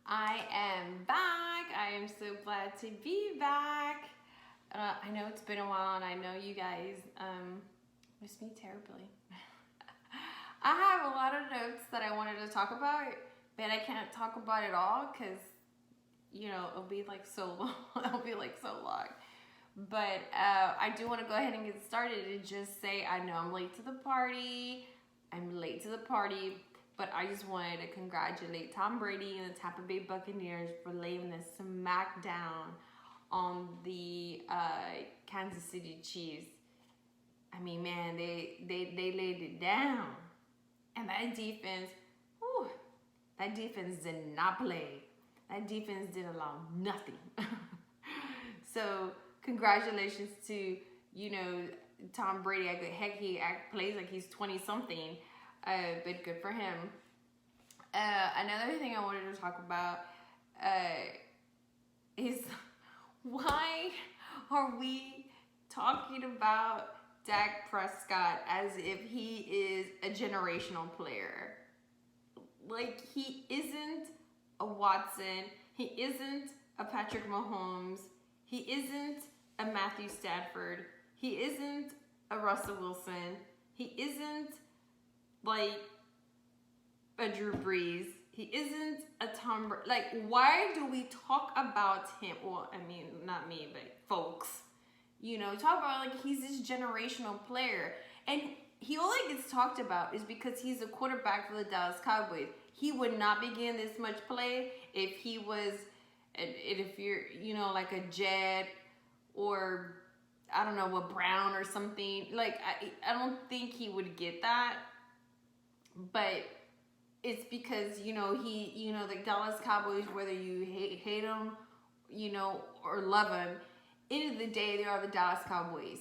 I am back. I am so glad to be back. I know it's been a while, and I know you guys miss me terribly. I have a lot of notes that I wanted to talk about, but I can't talk about it all because it'll be like so long. It'll be like so long. But I do want to go ahead and get started and just say I know I'm late to the party. But I just wanted to congratulate Tom Brady and the Tampa Bay Buccaneers for laying the smackdown on the Kansas City Chiefs. I mean, man, they laid it down. And that defense did not play. That defense did allow nothing. So congratulations to, Tom Brady. Heck, he plays like he's 20-something. But good for him. Another thing I wanted to talk about is why are we talking about Dak Prescott as if he is a generational player? Like, he isn't a Watson. He isn't a Patrick Mahomes. He isn't a Matthew Stafford. He isn't a Russell Wilson. He isn't like a Drew Brees. He isn't a Tom Brady. Like, why do we talk about him? Well, I mean, not me, but folks. Talk about like he's this generational player. And he only gets talked about is because he's a quarterback for the Dallas Cowboys. He would not be getting this much play if he was, if you're, like a Jet or I don't know, a Brown or something. Like, I don't think he would get that. But it's because, the Dallas Cowboys, whether you hate them, or love them, end of the day, they are the Dallas Cowboys.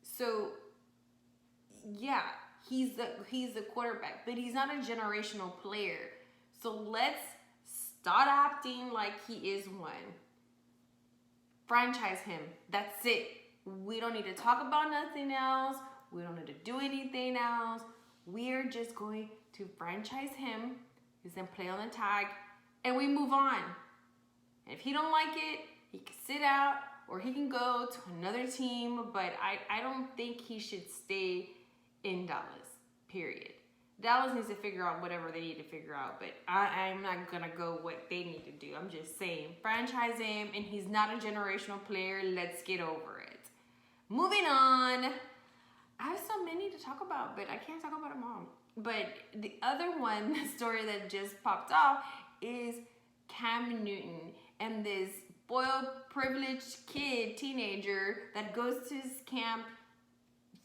So, yeah, he's the quarterback, but he's not a generational player. So let's start acting like he is one. Franchise him. That's it. We don't need to talk about nothing else. We don't need to do anything else. We're just going to franchise him. He's going to play on the tag. And we move on. And if he don't like it, he can sit out or he can go to another team. But I don't think he should stay in Dallas, period. Dallas needs to figure out whatever they need to figure out. But I'm not going to go what they need to do. I'm just saying, franchise him. And he's not a generational player. Let's get over it. Moving on. I have so many to talk about, but I can't talk about them all. But the other one, the story that just popped off, is Cam Newton and this spoiled, privileged kid, teenager, that goes to his camp,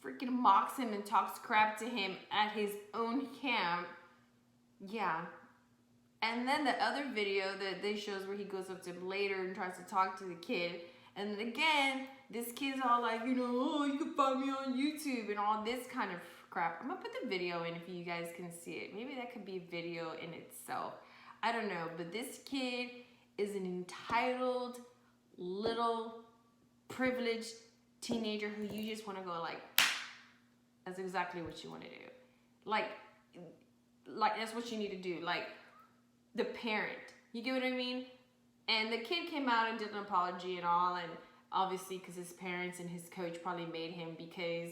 freaking mocks him and talks crap to him at his own camp. Yeah. And then the other video that they shows where he goes up to him later and tries to talk to the kid. And then again, this kid's all like, oh, you can find me on YouTube and all this kind of crap. I'm going to put the video in if you guys can see it. Maybe that could be a video in itself. I don't know. But this kid is an entitled, little, privileged teenager who you just want to go like, that's exactly what you want to do. Like that's what you need to do. Like, the parent. You get what I mean? And the kid came out and did an apology and all, and obviously because his parents and his coach probably made him, because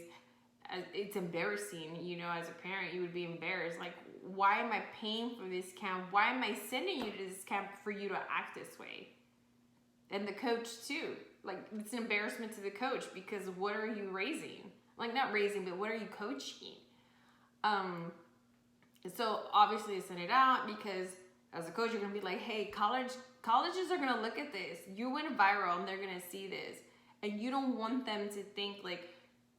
it's embarrassing, as a parent, you would be embarrassed. Like, why am I paying for this camp? Why am I sending you to this camp for you to act this way? And the coach too. Like, it's an embarrassment to the coach because what are you raising? Like, not raising, but what are you coaching? So obviously I sent it out because as a coach, you're going to be like, hey, colleges are going to look at this. You went viral and they're going to see this. And you don't want them to think like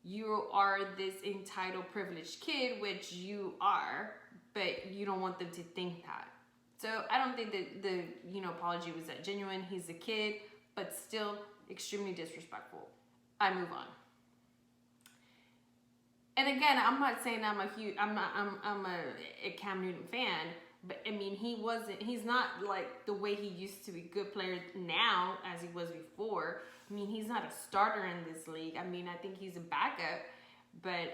you are this entitled, privileged kid, which you are, but you don't want them to think that. So I don't think that the apology was that genuine. He's a kid, but still extremely disrespectful. I move on. And again, I'm not saying I'm a Cam Newton fan, but I mean, he's not like the way he used to be a good player now as he was before. I mean, he's not a starter in this league. I mean, I think he's a backup, but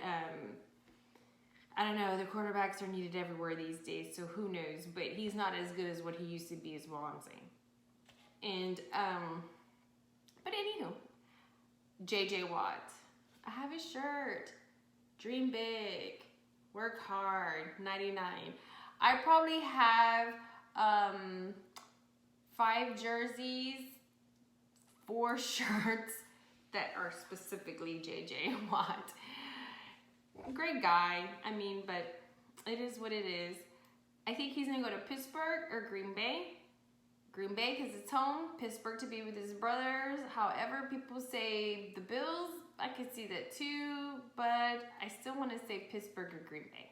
I don't know, the quarterbacks are needed everywhere these days, so who knows? But he's not as good as what he used to be, is what I'm saying. And, but anywho, JJ Watt. I have his shirt. Dream big. Work hard. 99. I probably have 5 jerseys, 4 shirts that are specifically JJ Watt. Great guy. I mean, but it is what it is. I think he's going to go to Pittsburgh or Green Bay. Green Bay because it's home. Pittsburgh to be with his brothers. However, people say the Bills. I could see that too. But I still want to say Pittsburgh or Green Bay.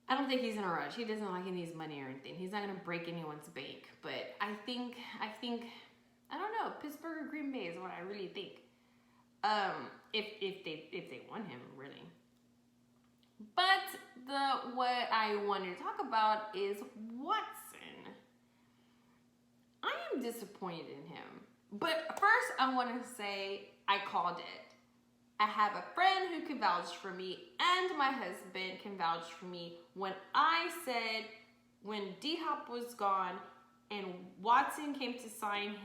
I don't think he's in a rush. He doesn't like he needs money or anything. He's not going to break anyone's bank. But I think, I don't know. Pittsburgh or Green Bay is what I really think. If they want him, really. But what I wanted to talk about is Watson. I am disappointed in him. But first, I want to say I called it. I have a friend who can vouch for me, and my husband can vouch for me when I said when D-Hop was gone and Watson came to sign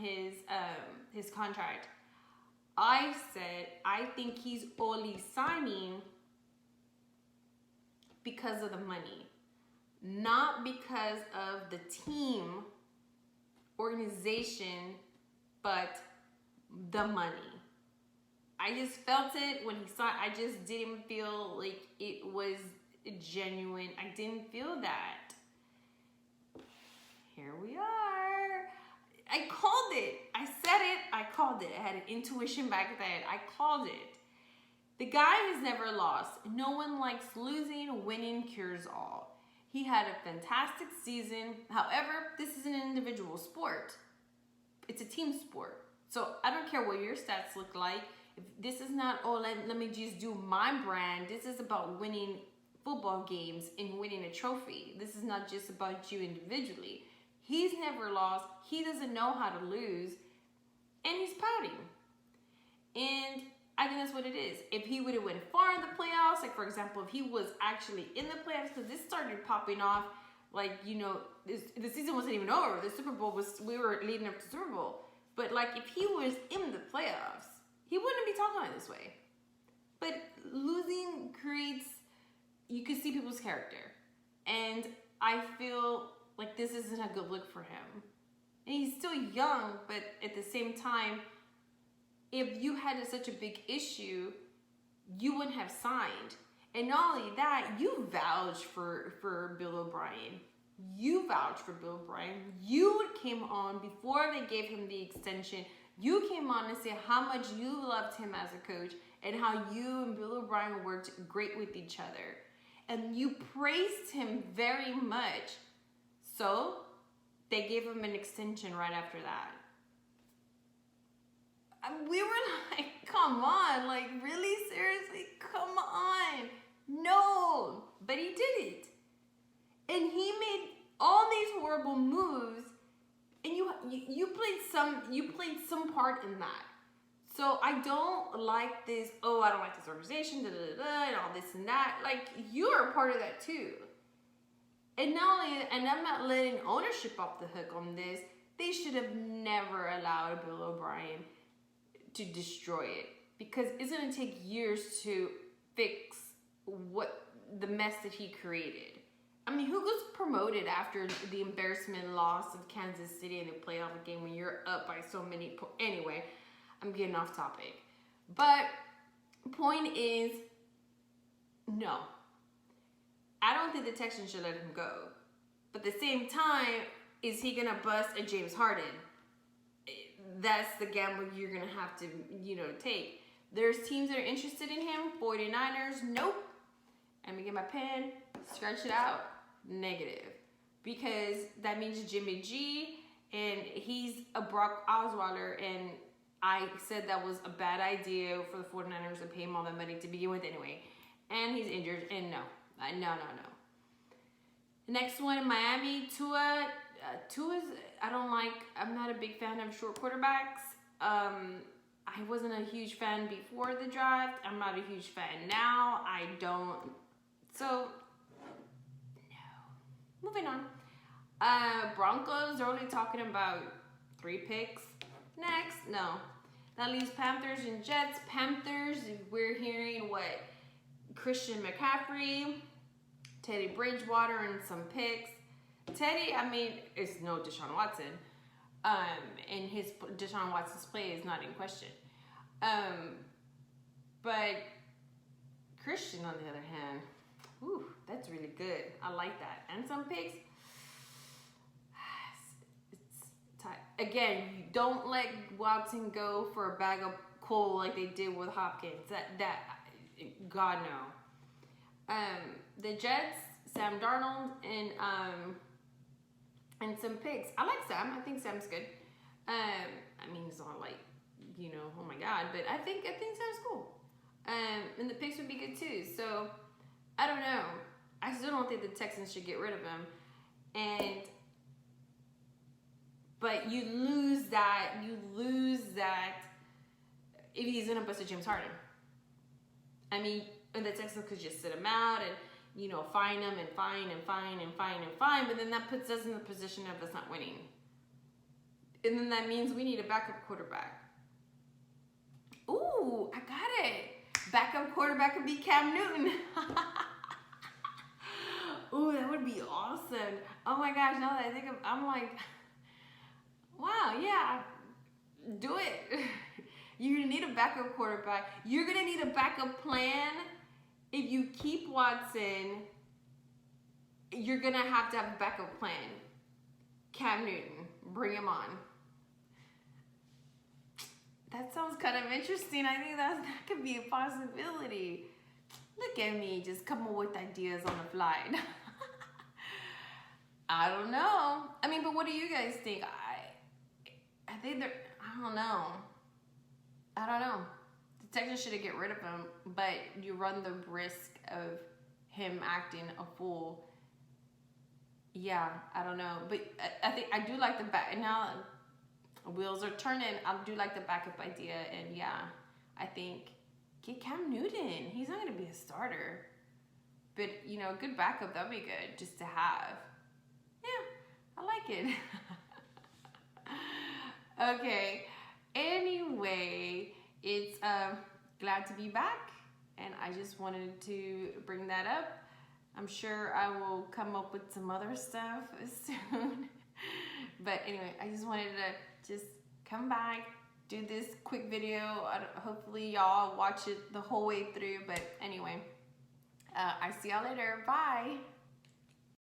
his contract. I said, I think he's only signing because of the money, not because of the team, organization, but the money. I just felt it when he signed. I just didn't feel like it was genuine. I didn't feel that. Here we are. I called it. I said it. I called it. I had an intuition back then. I called it. The guy has never lost. No one likes losing. Winning cures all. He had a fantastic season. However, this is an individual sport. It's a team sport. So I don't care what your stats look like. If this is not, let me just do my brand. This is about winning football games and winning a trophy. This is not just about you individually. He's never lost. He doesn't know how to lose. And he's pouting. And I think that's what it is. If he would have went far in the playoffs, like for example, if he was actually in the playoffs, because this started popping off, like, you know, the season wasn't even over. The Super Bowl we were leading up to Super Bowl. But like if he was in the playoffs, he wouldn't be talking this way. But losing creates, you can see people's character. And I feel like this isn't a good look for him. And he's still young, but at the same time, if you had such a big issue, you wouldn't have signed. And not only that, you vouched for Bill O'Brien. You vouched for Bill O'Brien. You came on before they gave him the extension. You came on and said how much you loved him as a coach and how you and Bill O'Brien worked great with each other. And you praised him very much. So they gave him an extension right after that. We were like, come on, like really, seriously, come on. No, but he did it. And he made all these horrible moves, and you played some part in that. So I don't like this, I don't like this organization, and all this and that. Like, you're a part of that too. And not only, and I'm not letting ownership off the hook on this, they should have never allowed Bill O'Brien to destroy it, because it's going to take years to fix what the mess that he created. I mean, who goes promoted after the embarrassment loss of Kansas City in the playoff game when you're up by so many points? Anyway, I'm getting off topic. But point is, no. I don't think the Texans should let him go. But at the same time, is he going to bust a James Harden? That's the gamble you're going to have to, take. There's teams that are interested in him. 49ers, nope. Let me get my pen, stretch it out, negative. Because that means Jimmy G, and he's a Brock Osweiler, and I said that was a bad idea for the 49ers to pay him all that money to begin with anyway. And he's injured, and no. The next one, Miami, Tua. Tua's, I'm not a big fan of short quarterbacks. I wasn't a huge fan before the draft. I'm not a huge fan now. I don't So, no. Moving on. Broncos are only talking about 3 picks. Next, no. That leaves Panthers and Jets. Panthers, we're hearing what? Christian McCaffrey, Teddy Bridgewater, and some picks. Teddy, I mean, it's no Deshaun Watson. And Deshaun Watson's play is not in question. But Christian, on the other hand, whew, that's really good. I like that. And some picks. It's tight. Again, you don't let Watson go for a bag of coal like they did with Hopkins. That God no. The Jets, Sam Darnold, and some picks. I like Sam. I think Sam's good. I mean, it's not like, you know, oh my God, but I think Sam's cool. And the picks would be good too. So I don't know. I still don't think the Texans should get rid of him. But you lose that if he's gonna bust a James Harden. I mean, and the Texans could just sit him out and, you know, fine him and fine, but then that puts us in the position of us not winning. And then that means we need a backup quarterback. Ooh, I got it. Backup quarterback would be Cam Newton. Ooh, that would be awesome. Oh my gosh, now that I think I'm like, wow, yeah, do it. You're gonna need a backup quarterback. You're gonna need a backup plan. If you keep Watson, you're gonna have to have a backup plan. Cam Newton, bring him on. That sounds kind of interesting. I think that could be a possibility. Look at me, just come up with ideas on the fly. I don't know. I mean, but what do you guys think? I think they're, I don't know. The Texans should get rid of him, but you run the risk of him acting a fool. Yeah, I don't know. But I think I do like the back. Now wheels are turning. I do like the backup idea. And yeah, I think get Cam Newton. He's not going to be a starter. But, you know, a good backup, that would be good just to have. Yeah, I like it. Okay. Anyway, it's glad to be back, and I just wanted to bring that up. I'm sure I will come up with some other stuff soon. But anyway, I just wanted to just come back, do this quick video. Hopefully y'all watch it the whole way through. But anyway, I see y'all later. Bye.